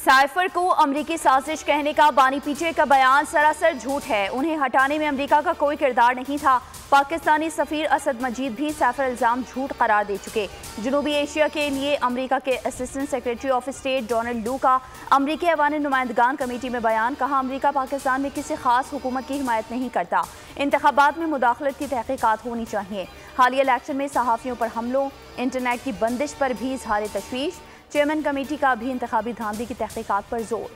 Cipher को अमरीकी साजिश कहने का बानी पीटीआई का बयान सरासर झूठ है। उन्हें हटाने में अमरीका का कोई किरदार नहीं था। पाकिस्तानी सफीर असद मजीद भी साइफर इल्जाम झूठ करार दे चुके। जनूबी एशिया के लिए अमरीका के assistant secretary of state Donald लू का अमरीकी अवान नुमाइंदगान कमेटी में बयान। कहा, अमरीका पाकिस्तान में किसी खास हुकूमत की हिमायत नहीं करता। इंतखाबात में मुदाखलत की तहकीकात होनी चाहिए। हालिया इलेक्शन में सहाफ़ियों पर हमलों, इंटरनेट की बंदिश पर भी इजहार तशवीश। चेयरमैन कमेटी का भी इंतखाबी धांधली की तहकीकात पर जोर।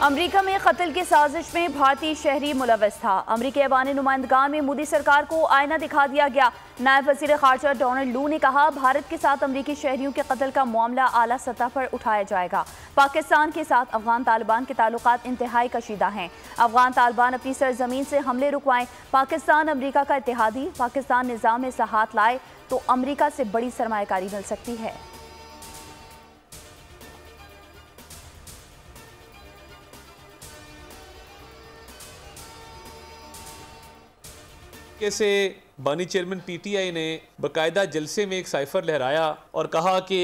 अमरीका में कत्ल की साजिश में भारतीय शहरी मुलव्वस था। अमरीकी ऐवान नुमाइंदगान में मोदी सरकार को आईना दिखा दिया गया। नायब वज़ीर ख़ारजा डोनाल्ड लू ने कहा, भारत के साथ अमरीकी शहरियों के कत्ल का मामला आला सतह पर उठाया जाएगा। पाकिस्तान के साथ अफगान तालिबान के ताल्लुकात इंतहाई कशीदा हैं। अफगान तालिबान अपनी सरजमीन से हमले रुकवाएं। पाकिस्तान अमरीका का इत्तेहादी। पाकिस्तान निज़ाम में इस्लाहात लाए तो अमरीका से बड़ी सरमायाकारी मिल सकती है। से बानी चेयरमैन पीटीआई ने बाकायदा जलसे में एक साइफर लहराया और कहा कि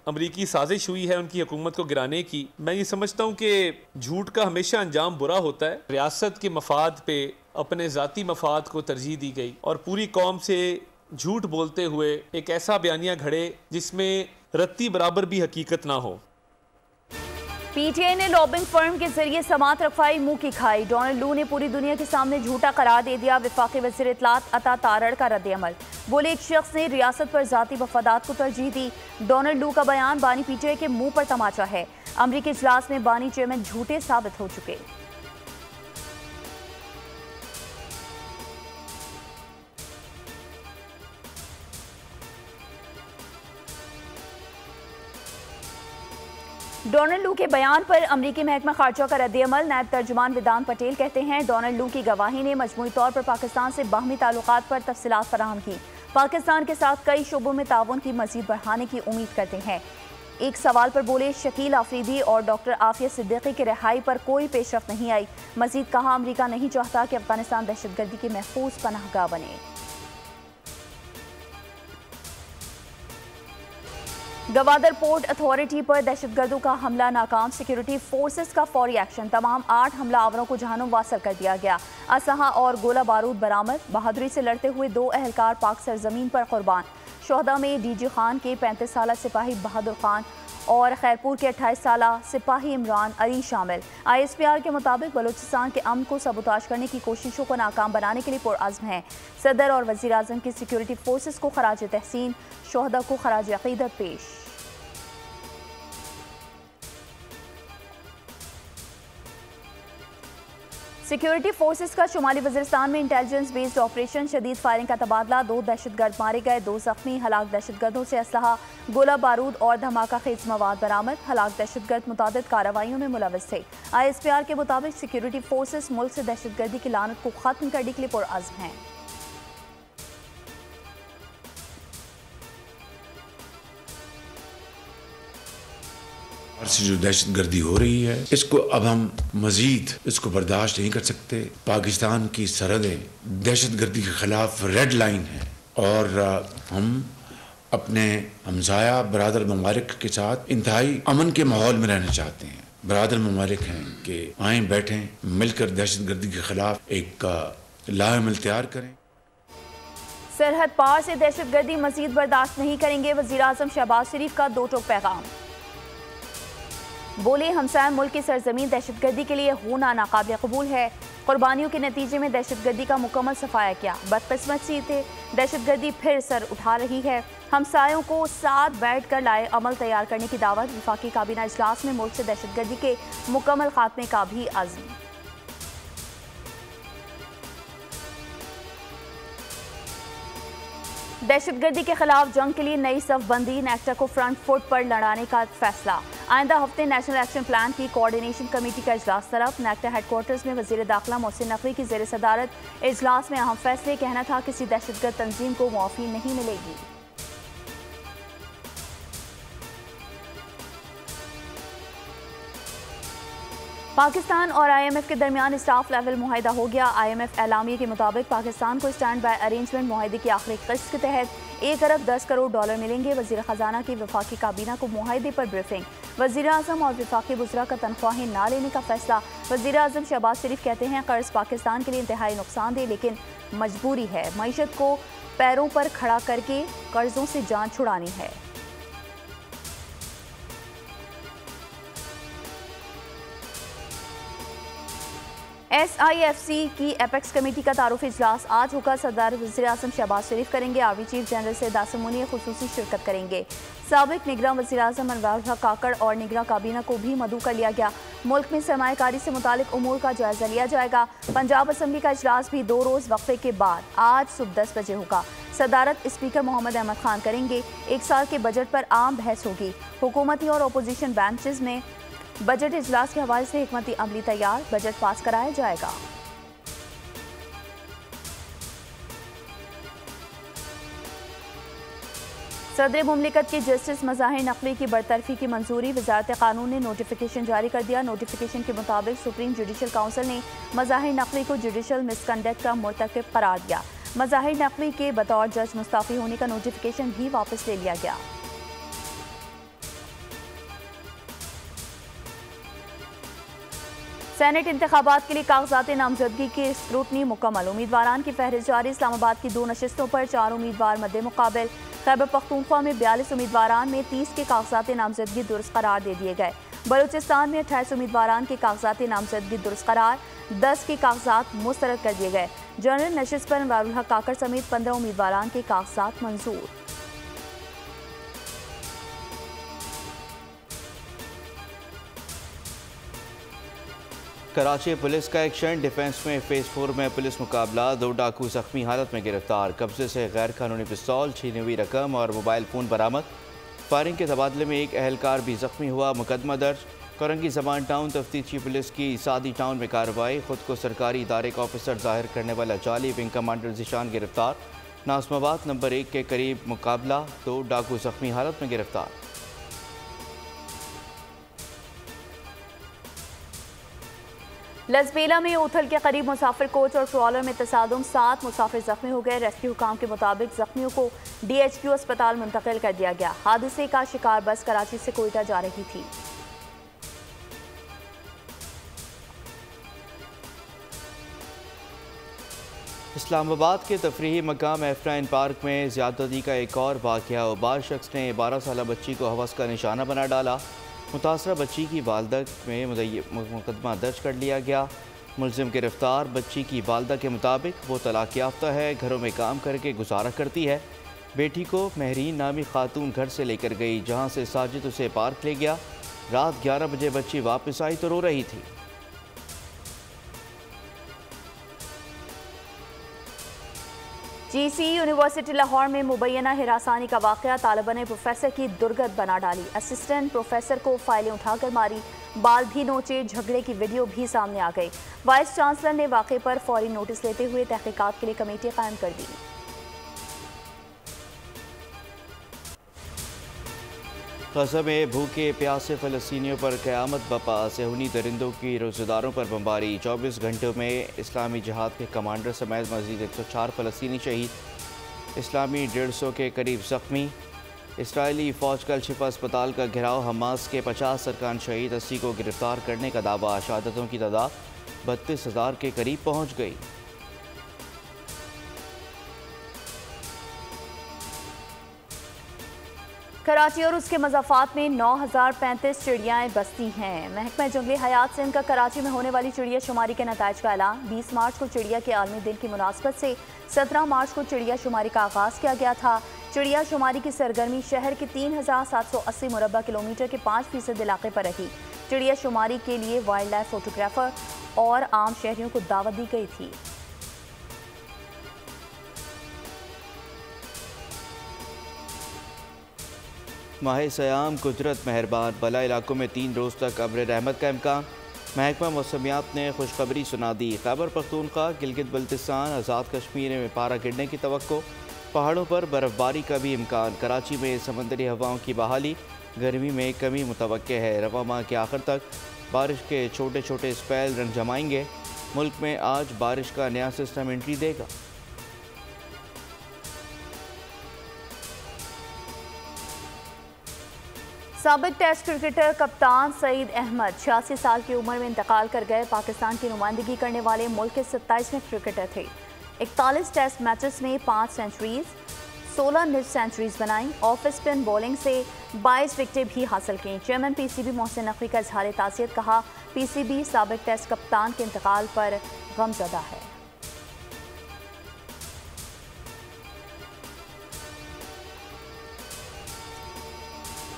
अमरीकी साजिश हुई है उनकी हुकूमत को गिराने की। मैं ये समझता हूँ कि झूठ का हमेशा अंजाम बुरा होता है। रियासत के मफाद पे अपने ज़ाती मफाद को तरजीह दी गई और पूरी कौम से झूठ बोलते हुए एक ऐसा बयानिया घड़े जिसमें रत्ती बराबर भी हकीकत ना हो। पीटीआई ने लॉबिंग फर्म के जरिए समात रखवाई मुंह की खाई। डोनाल्ड लू ने पूरी दुनिया के सामने झूठा करार दे दिया। वफाकी वज़ीर इत्तलात अता तारड़ का रद्द-ए-अमल। बोले, एक शख्स ने रियासत पर जाती मफादात को तरजीह दी। डोनाल्ड लू का बयान बानी पीटीआई के मुंह पर तमाचा है। अमरीकी इजलास में बानी चेयरमैन झूठे साबित हो चुके। डोनाल्ड लू के बयान पर अमरीकी महकमा खारजा का रद्द-ए-अमल। नायब तर्जुमान विधान पटेल कहते हैं, डोनाल्ड लू की गवाही ने मजमूई तौर पर पाकिस्तान से बाहमी ताल्लुकात पर तफसीलात फराहम की। पाकिस्तान के साथ कई शोबों में ताउन की मजीद बढ़ाने की उम्मीद करते हैं। एक सवाल पर बोले, शकील आफरीदी और डॉक्टर आफिया सिद्दीकी की रिहाई पर कोई पेशरफ नहीं आई। मजीद कहा, अमरीका नहीं चाहता कि अफगानिस्तान दहशतगर्दी की महफूज पनाहगाह बने। गवादर पोर्ट अथॉरिटी पर दहशतगर्दों का हमला नाकाम। सिक्योरिटी फोर्सेस का फौरी एक्शन। तमाम 8 हमलावरों को जहन्नुम वासल कर दिया गया। असलहा और गोला बारूद बरामद। बहादुरी से लड़ते हुए 2 एहलकार पाक सरजमीन पर कुर्बान। शोहदा में डीजी खान के 35 साला सिपाही बहादुर खान और खैरपुर के 28 साला सिपाही इमरान अली शामिल। ISPR के मुताबिक बलूचिस्तान के अमन को सबूताज करने की कोशिशों को नाकाम बनाने के लिए पुरअज़्म है। सदर और वज़ीर आज़म की सिक्योरिटी फोर्सेस को खराज तहसीन। शोहदा को खराज अक़ीदत पेश। सिक्योरिटी फोर्सेस का शुमाली वज़ीरिस्तान में इंटेलिजेंस बेस्ड ऑपरेशन। शदीद फायरिंग का तबादला। 2 दहशतगर्द मारे गए, 2 जख्मी। हलाक दहशतगर्दों से असलहा, गोला बारूद और धमाका खेज मवाद बरामद। हलाक दहशतगर्द मुतादिद कार्रवाइयों में मुलव्वस थे। ISPR के मुताबिक सिक्योरिटी फोर्सेस मुल्क से दहशतगर्दी की लानत को खत्म करने के लिए पुरअज़्म हैं। से जो दहशतगर्दी हो रही है, इसको अब हम मजीद इसको बर्दाश्त नहीं कर सकते। पाकिस्तान की सरहदें दहशतगर्दी के खिलाफ रेड लाइन है और हम अपने हमसाया बरादर ममालिक के साथ इंतहाई अमन के माहौल में रहना चाहते हैं। बरादर ममालिक हैं कि आए बैठें, मिलकर दहशतगर्दी के खिलाफ एक लाएमल तैयार करें। सरहद पार से दहशतगर्दी मजीद बर्दाश्त नहीं करेंगे। वज़ीर आज़म शहबाज शरीफ का 2 टोक पैगाम। बोले, हमसाया मुल्क की सरजमीन दहशतगर्दी के लिए होना नाकाबिल कबूल है। कुर्बानियों के नतीजे में दहशतगर्दी का मुकम्मल सफाया किया। बदकिस्मती से दहशतगर्दी फिर सर उठा रही है। हमसायों को साथ बैठ कर लाए अमल तैयार करने की दावत। वफाकी काबीना इजलास में मुल्क से दहशतगर्दी के मुकम्मल खात्मे का भी अज़्म। दहशतगर्दी के खिलाफ जंग के लिए नई सफबंदी। नेक्टा को फ्रंट फुट पर लड़ाने का फैसला। आइंदा हफ्ते नेशनल एक्शन प्लान की कोऑर्डिनेशन कमेटी का इजलास तलब। नेक्टा हेडक्वार्टर्स में वज़ीर दाखिला मोहसिन नकवी की ज़ेर सदारत इजलास में अहम फैसले। कहना था किसी दहशतगर्द तंजीम को मुआफ़ी नहीं मिलेगी। पाकिस्तान और IMF के दरमियान स्टाफ लेवल मुआहिदा हो गया। IMF एलामिया के मुताबिक पाकिस्तान को स्टैंड बाय अरेंजमेंट मुआहिदे की आखिरी किस्त के तहत 1 अरब 10 करोड़ डॉलर मिलेंगे। वजीर खजाना की वफाकी काबीना को मुआहिदे पर ब्रीफिंग। वजीर आजम और वफाकी वज़रा का तनख्वाहें ना लेने का फैसला। वजीर आजम शहबाज शरीफ कहते हैं कर्ज पाकिस्तान के लिए इंतहाई नुकसानदेह लेकिन मजबूरी है। मईशत को पैरों पर खड़ा करके कर्जों से जान छुड़ानी है। SIFC की एपेक्स कमेटी का तारुफ इजलास आज होगा। सदर वज़ीर आज़म शहबाज शरीफ करेंगे। Army chief general Syed Asim Munir खुसूसी शिरकत करेंगे। साबिक निगरान वज़ीर आज़म अनवर हक काकड़ और निगरान काबीना को भी मदऊ कर लिया गया। मुल्क में सरमायाकारी से मुतालिक उमूर का जायजा लिया जाएगा। पंजाब असम्बली का इजलास भी 2 रोज़ वक्फे के बाद आज सुबह 10 बजे होगा। सदारत स्पीकर मोहम्मद अहमद खान करेंगे। 1 साल के बजट पर आम बहस होगी। हुकूमती और अपोजिशन बेंचेस में बजट इजलास के हवाले से हिकमती अमली तैयार। बजट पास कराया जाएगा। सदर मुमलिकत के जस्टिस मज़ाहिर नकवी की बरतरफी की मंजूरी। वजारत कानून ने नोटिफिकेशन जारी कर दिया। नोटिफिकेशन के मुताबिक सुप्रीम जुडिशल काउंसिल ने मज़ाहिर नकवी को जुडिशल मिसकंडक्ट का मुर्तकिब करार दिया। मज़ाहिर नकवी के बतौर जज मुस्ताफ़ी होने का नोटिफिकेशन भी वापस ले लिया गया। सेनेट इंतखाबात के लिए कागजात नामजदगी की स्क्रूटनी मुकम्मल। उम्मीदवारान की फहरिस्त जारी। इस्लामाबाद की 2 नशिस्तों पर 4 उम्मीदवार मद्दे मुकाबिल। खैबर पख्तूनख्वा में 42 उम्मीदवारान में 30 के कागजात नामजदगी दुरुस्त करार दे दिए गए। बलूचिस्तान में 28 उम्मीदवारान के कागजात नामजदगी दुरुस्त करार, 10 के कागजात मुस्तरद कर दिए गए। जनरल नशिस्त पर अनवर हक काकड़ समेत 15 उम्मीदवारान के कागजात मंजूर। कराची पुलिस का एक्शन। डिफेंस में फेज 4 में पुलिस मुकाबला। 2 डाकू जख्मी हालत में गिरफ्तार। कब्जे से गैर कानूनी पिस्तौल, छीनी हुई रकम और मोबाइल फ़ोन बरामद। फायरिंग के तबादले में एक अहलकार भी जख्मी हुआ। मुकदमा दर्ज। कोरंगी ज़बान टाउन तफ्तीशी पुलिस की सादी टाउन में कार्रवाई। खुद को सरकारी इदारे का ऑफिसर जाहिर करने वाला जाली विंग कमांडर जिशान गिरफ्तार। नाज़माबाद नंबर 1 के करीब मुकाबला। 2 डाकू जख्मी हालत में गिरफ्तार। लसबेला में उथल के करीब मुसाफिर कोच और ट्रॉलर में तसादुम, 7 मुसाफिर जख्मी हो गए। रेस्क्यू हुकाम के मुताबिक जख्मियों को DHQ अस्पताल मुंतकिल कर दिया गया। हादसे का शिकार बस कराची से कोयटा जा रही थी। इस्लामाबाद के तफरीही मकाम एफ्राइन पार्क में ज़्यादती का एक और वाक़या। उबार शख्स ने 12 साला बच्ची को हवस का निशाना बना डाला। मुतासरा बच्ची की वालदा में मुकदमा दर्ज कर लिया गया। मुलजिम गिरफ्तार। बच्ची की वालदा के मुताबिक वो तलाक याफ्ता है, घरों में काम करके गुजारा करती है। बेटी को महरीन नामी खातून घर से लेकर गई, जहां से साजिद उसे पार्क ले गया। रात 11 बजे बच्ची वापस आई तो रो रही थी। GC यूनिवर्सिटी लाहौर में मुबैना हिरासानी का वाक़या। तालिबान ने प्रोफेसर की दुर्गत बना डाली। असिस्टेंट प्रोफेसर को फाइलें उठाकर मारी, बाल भी नोचे। झगड़े की वीडियो भी सामने आ गई। वाइस चांसलर ने वाक़े पर फौरी नोटिस लेते हुए तहकीकात के लिए कमेटी कायम कर दी। गज़ा में भूखे प्यासे फ़लस्तीनियों पर क़यामत बपा। सेहूनी दरिंदों की रोज़ेदारों पर बमबारी। 24 घंटों में इस्लामी जिहाद के कमांडर समेत मज़ीद 104 फ़लस्तीनी शहीद। इस्लामी 150 के करीब ज़ख्मी। इसराइली फ़ौज का शिफा अस्पताल का घेराव। हमास के 50 अरकान शहीद। 80 को गिरफ्तार करने का दावा। शहादतों की तादाद 32,000 के करीब पहुँच गई। कराची और उसके मज़ाफ़ात में 9,035 चिड़ियाएँ बसती हैं। महकमा जंगली हयात सिंध का कराची में होने वाली चिड़िया शुमारी के नताइज का ऐलान। 20 मार्च को चिड़िया के आलमी दिन की मुनासबत से 17 मार्च को चिड़िया शुमारी का आगाज़ किया गया था। चिड़िया शुमारी की सरगर्मी शहर के 3,780 मुरबा किलोमीटर के 5% इलाके पर रही। चिड़िया शुमारी के लिए वाइल्ड लाइफ फोटोग्राफर और आम शहरियों को दावत दी गई थी। माह सयाम कुदरत मेहरबान। बला इलाकों में 3 रोज़ तक अब्र रहमत का इम्कान। महकमा मौसमियात ने खुशखबरी सुना दी। खैबर पख्तूनख्वा, गिलगित बल्तिस्तान, आज़ाद कश्मीर में पारा गिरने की तवक्को। पहाड़ों पर बर्फ़बारी का भी इम्कान। कराची में समंदरी हवाओं की बहाली। गर्मी में कमी मुतवक्के है। रवा माह के आखिर तक बारिश के छोटे छोटे स्पेल रंग जमाएंगे। मुल्क में आज बारिश का नया सिस्टम एंट्री देगा। साबिक टेस्ट क्रिकेटर कप्तान सईद अहमद 86 साल की उम्र में इंतकाल कर गए। पाकिस्तान की नुमाइंदगी करने वाले मुल्क के 27वें क्रिकेटर थे। 41 टेस्ट मैचेस में 5 सेंचुरीज, 16 निज सेंचुरीज बनाई। ऑफ स्पिन बॉलिंग से 22 विकेटें भी हासिल की। चेयरमैन पीसीबी मोहसिन नकवी का इजहार ताज़ियत, कहा पीसीबी साबिक टेस्ट कप्तान के इंतकाल पर गमज़दा है।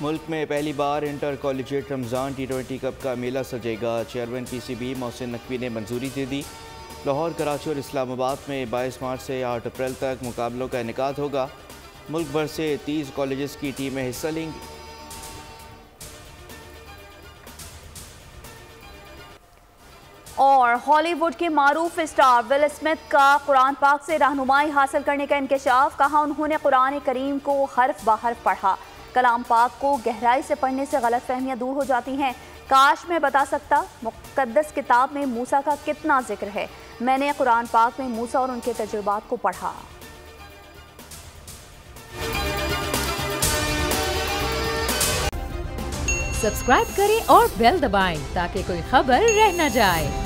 मुल्क में पहली बार inter collegiate Ramzan T20 cup का मेला सजेगा। चेयरमैन पीसीबी मोहसिन नकवी ने मंजूरी दे दी। लाहौर, कराची और इस्लामाबाद में 22 मार्च से 8 अप्रैल तक मुकाबलों का इनेकाद होगा। मुल्क भर से 30 कॉलेजेस की टीमें हिस्सा लेंगी। और हॉलीवुड के मारूफ स्टार विल स्मिथ का कुरान पाक से रहनुमाई हासिल करने का इंकशाफ, कहा उन्होंने कुरान करीम को हर्फ ब हर्फ पढ़ा। कलाम पाक को गहराई से पढ़ने से गलतफहमियां दूर हो जाती हैं। काश मैं बता सकता मुक़द्दस किताब में मूसा का कितना जिक्र है। मैंने कुरान पाक में मूसा और उनके तजुर्बात को पढ़ा। सब्सक्राइब करें और बेल दबाएं ताकि कोई खबर रह न जाए।